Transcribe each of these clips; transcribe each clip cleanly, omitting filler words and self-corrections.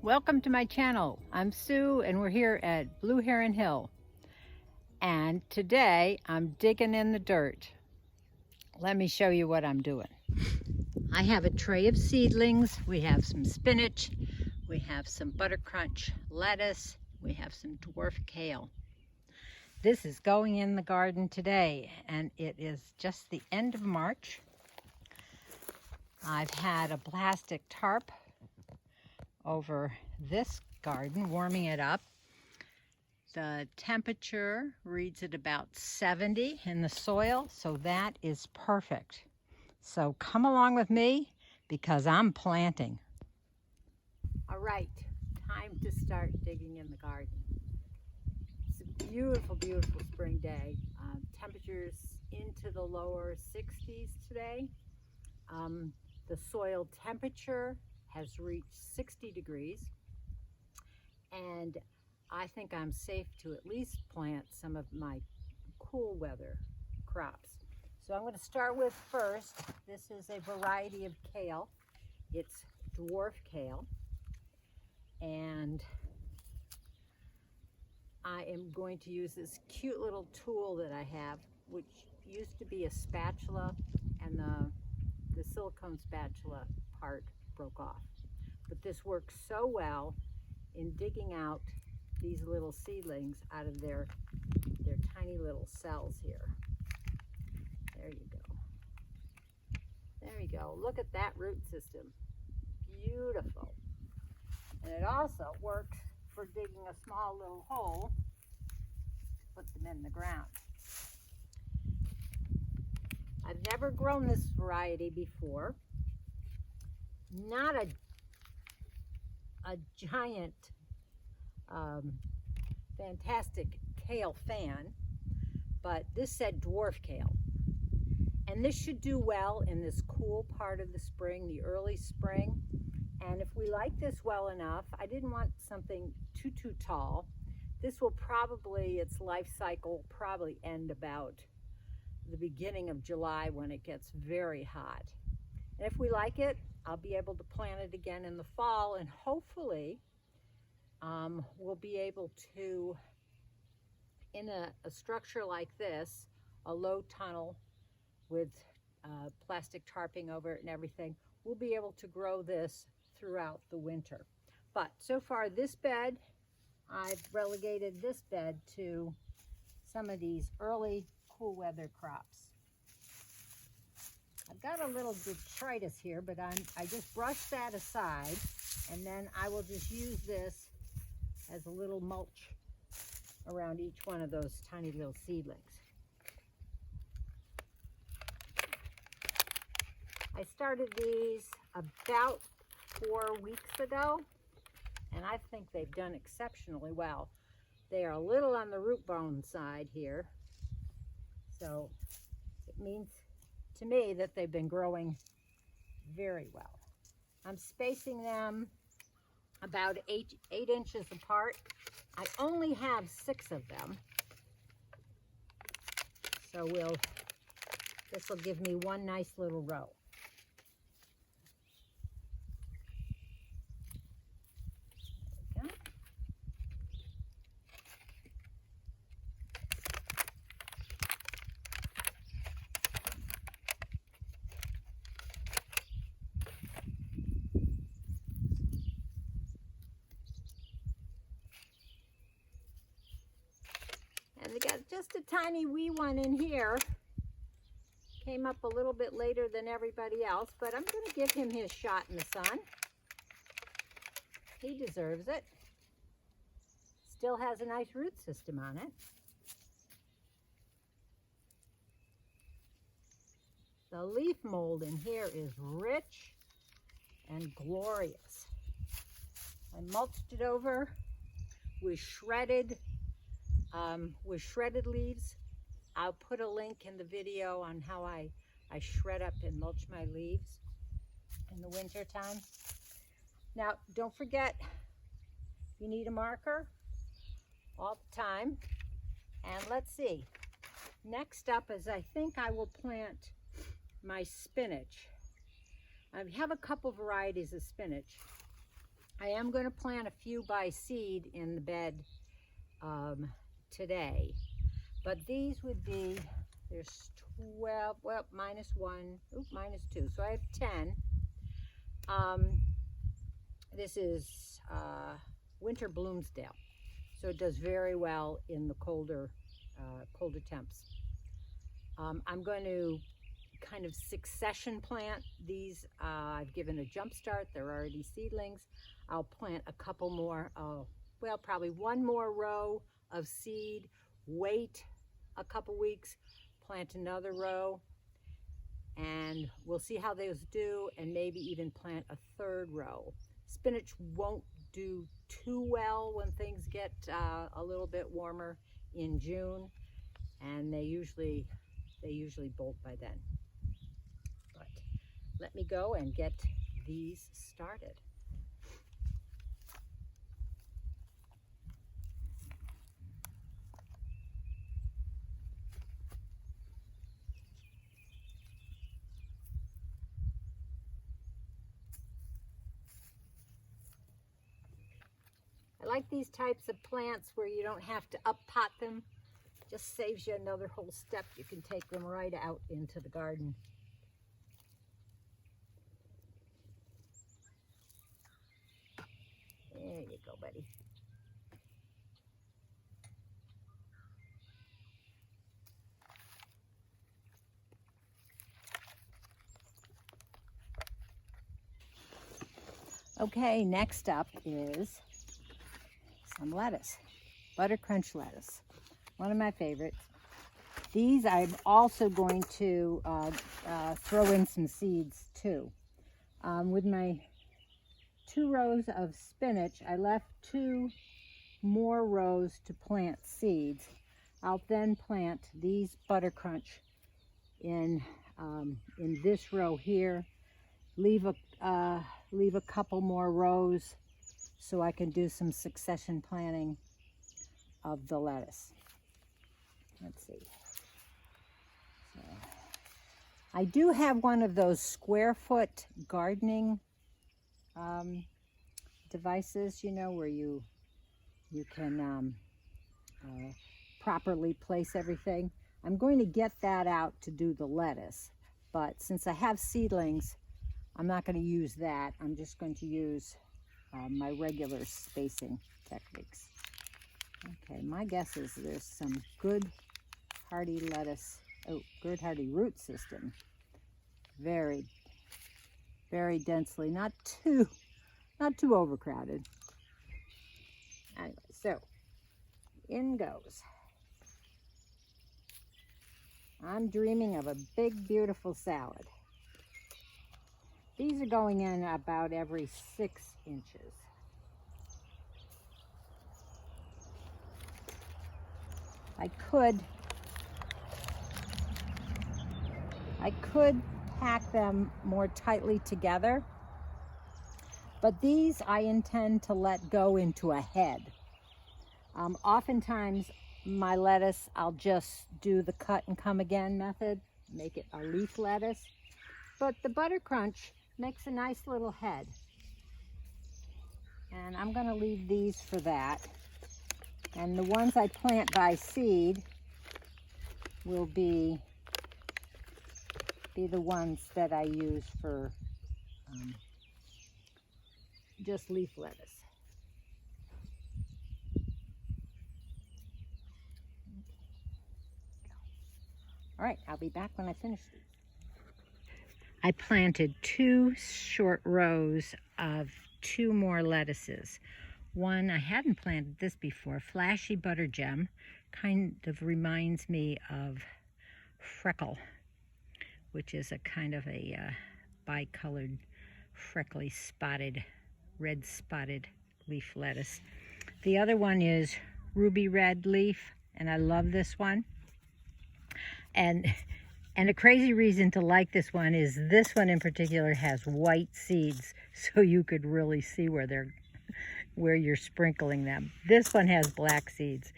Welcome to my channel. I'm Sue and we're here at Blue Heron Hill. And today I'm digging in the dirt. Let me show you what I'm doing. I have a tray of seedlings. We have some spinach. We have some butter crunch lettuce. We have some dwarf kale. This is going in the garden today and it is just the end of March. I've had a plastic tarp over this garden, warming it up. The temperature reads at about 70 in the soil, so that is perfect. So come along with me because I'm planting. All right, time to start digging in the garden. It's a beautiful, beautiful spring day. Temperatures into the lower 60s today. The soil temperature has reached 60 degrees, and I think I'm safe to at least plant some of my cool weather crops. So I'm going to start with first, this is a variety of kale. It's dwarf kale, and I am going to use this cute little tool that I have, which used to be a spatula, and the silicone spatula part broke off. But this works so well in digging out these little seedlings out of their tiny little cells here. There you go. There you go. Look at that root system. Beautiful. And it also works for digging a small little hole, put them in the ground. I've never grown this variety before. Not a giant, fantastic kale fan, but this said dwarf kale. And this should do well in this cool part of the spring, the early spring. And if we like this well enough, I didn't want something too tall. This will probably, its life cycle probably end about the beginning of July when it gets very hot. And if we like it, I'll be able to plant it again in the fall, and hopefully we'll be able to, in a structure like this, a low tunnel with plastic tarping over it and everything, we'll be able to grow this throughout the winter. But so far this bed, I've relegated this bed to some of these early cool weather crops. I've got a little detritus here, but I just brushed that aside, and then I will just use this as a little mulch around each one of those tiny little seedlings. I started these about 4 weeks ago, and I think they've done exceptionally well. They are a little on the root bone side here, so it means to me that they've been growing very well. I'm spacing them about 8 inches apart. I only have 6 of them, so this will give me one nice little row. There we go. And we got just a tiny wee one in here. Came up a little bit later than everybody else, but I'm going to give him his shot in the sun. He deserves it. Still has a nice root system on it. The leaf mold in here is rich and glorious. I mulched it over with shredded leaves. I'll put a link in the video on how I shred up and mulch my leaves in the winter time. Now, don't forget, you need a marker all the time. And let's see, next up is I think I will plant my spinach. I have a couple varieties of spinach. I am going to plant a few by seed in the bed today, but these would be, there's 12, well, minus 1, minus 2, so I have 10. This is winter Bloomsdale, so it does very well in the colder temps. I'm going to kind of succession plant these. I've given a jump start. They're already seedlings. I'll plant a couple more, well, probably one more row of seed, wait a couple weeks, plant another row, and we'll see how those do, and maybe even plant a third row. Spinach won't do too well when things get a little bit warmer in June, and they usually bolt by then. But let me go and get these started. I like these types of plants where you don't have to up-pot them. Just saves you another whole step. You can take them right out into the garden. There you go, buddy. Okay, next up is some lettuce, butter crunch lettuce, one of my favorites. These I'm also going to throw in some seeds too. With my 2 rows of spinach, I left 2 more rows to plant seeds. I'll then plant these butter crunch in this row here. Leave a couple more rows so I can do some succession planting of the lettuce. Let's see. So, I do have one of those square foot gardening devices, you know, where you can properly place everything. I'm going to get that out to do the lettuce, but since I have seedlings, I'm not going to use that. I'm just going to use my regular spacing techniques. Okay, my guess is there's some good hardy lettuce, good hardy root system. Very, very densely, not too overcrowded. Anyway, so in goes. I'm dreaming of a big, beautiful salad. These are going in about every 6 inches. I could pack them more tightly together, but these I intend to let go into a head. Oftentimes my lettuce, I'll just do the cut and come again method, make it a leaf lettuce, but the butter crunch makes a nice little head. And I'm going to leave these for that. And the ones I plant by seed will be the ones that I use for just leaf lettuce. All right, I'll be back when I finish these. I planted 2 short rows of 2 more lettuces. One, I hadn't planted this before, Flashy Butter Gem. Kind of reminds me of Freckle, which is a kind of a bicolored, freckly spotted, red spotted leaf lettuce. The other one is Ruby Red Leaf, and I love this one. And a crazy reason to like this one is this one in particular has white seeds, so you could really see where you're sprinkling them. This one has black seeds,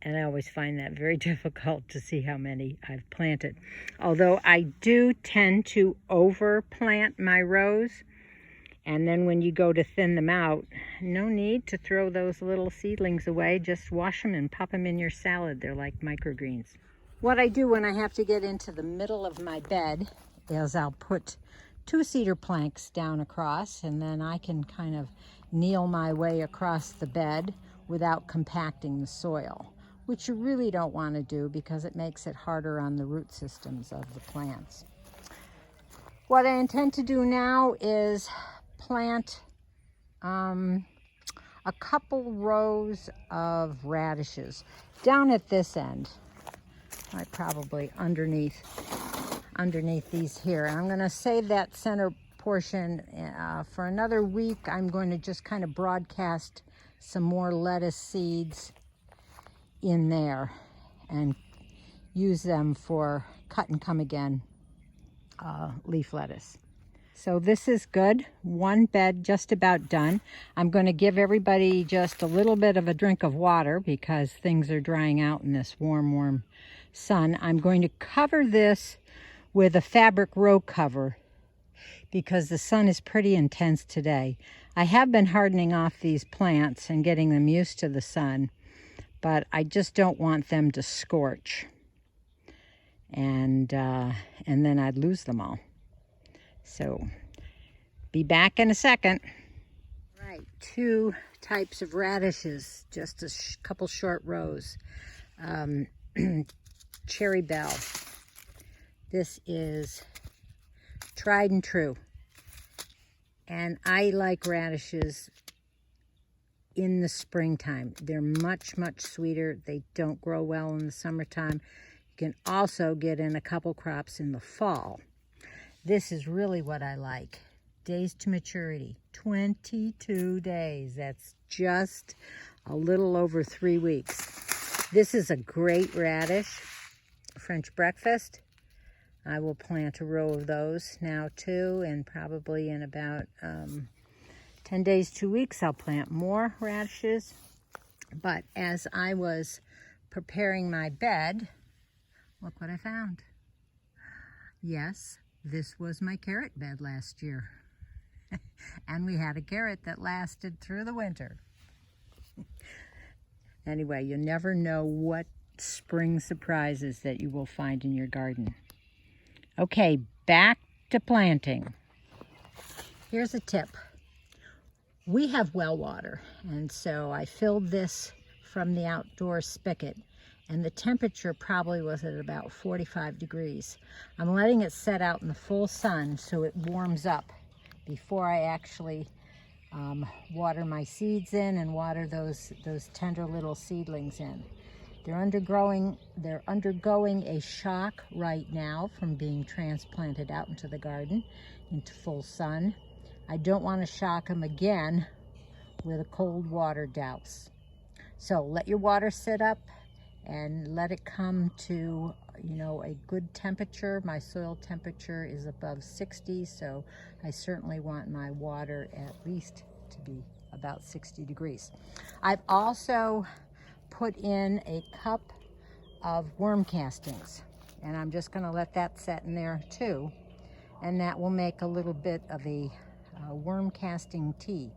and I always find that very difficult to see how many I've planted. Although I do tend to overplant my rows, And then when you go to thin them out, no need to throw those little seedlings away. Just wash them and pop them in your salad. They're like microgreens. What I do when I have to get into the middle of my bed is I'll put 2 cedar planks down across, and then I can kind of kneel my way across the bed without compacting the soil, which you really don't want to do because it makes it harder on the root systems of the plants. What I intend to do now is plant a couple rows of radishes down at this end. I probably underneath these here. And I'm going to save that center portion for another week. I'm going to just kind of broadcast some more lettuce seeds in there and use them for cut and come again leaf lettuce. So this is good. One bed just about done. I'm going to give everybody just a little bit of a drink of water because things are drying out in this warm sun. I'm going to cover this with a fabric row cover because the sun is pretty intense today. I have been hardening off these plants and getting them used to the sun, but I just don't want them to scorch, and then I'd lose them all. So be back in a second. Right, 2 types of radishes, just a couple short rows. Cherry Bell. This is tried and true. And I like radishes in the springtime. They're much sweeter. They don't grow well in the summertime. You can also get in a couple crops in the fall. This is really what I like. Days to maturity, 22 days. That's just a little over 3 weeks. This is a great radish, French breakfast. I will plant a row of those now too, and probably in about 10 days, 2 weeks, I'll plant more radishes. But as I was preparing my bed, look what I found. Yes, this was my carrot bed last year. And we had a carrot that lasted through the winter. Anyway, you never know what spring surprises that you will find in your garden. Okay, back to planting. Here's a tip. We have well water, and so I filled this from the outdoor spigot, and the temperature probably was at about 45 degrees. I'm letting it set out in the full sun so it warms up before I actually water my seeds in and water those tender little seedlings in. They're undergoing a shock right now from being transplanted out into the garden, into full sun. I don't want to shock them again with a cold water douse. So let your water sit up and let it come to, a good temperature. My soil temperature is above 60, so I certainly want my water at least to be about 60 degrees. I've also put in a cup of worm castings, and I'm just going to let that set in there too, and that will make a little bit of a worm casting tea.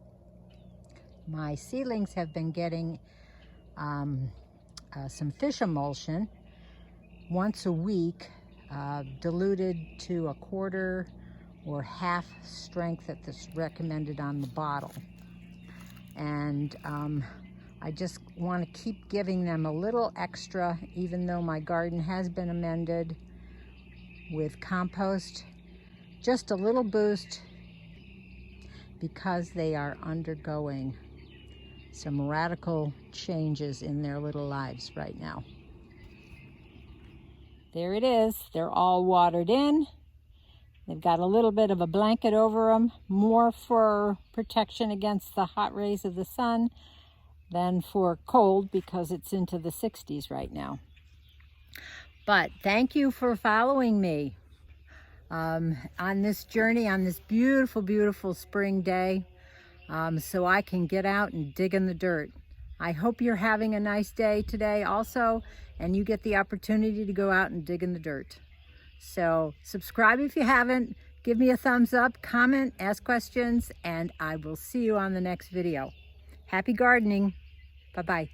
My seedlings have been getting some fish emulsion once a week, diluted to 1/4 or half strength that's recommended on the bottle. And I just want to keep giving them a little extra, even though my garden has been amended with compost. Just a little boost because they are undergoing some radical changes in their little lives right now. There it is. They're all watered in. They've got a little bit of a blanket over them, more for protection against the hot rays of the sun than for cold because it's into the 60s right now. But thank you for following me on this journey, on this beautiful spring day, so I can get out and dig in the dirt. I hope you're having a nice day today also, and you get the opportunity to go out and dig in the dirt. So subscribe if you haven't. Give me a thumbs up, comment, ask questions, and I will see you on the next video. Happy gardening. Bye-bye.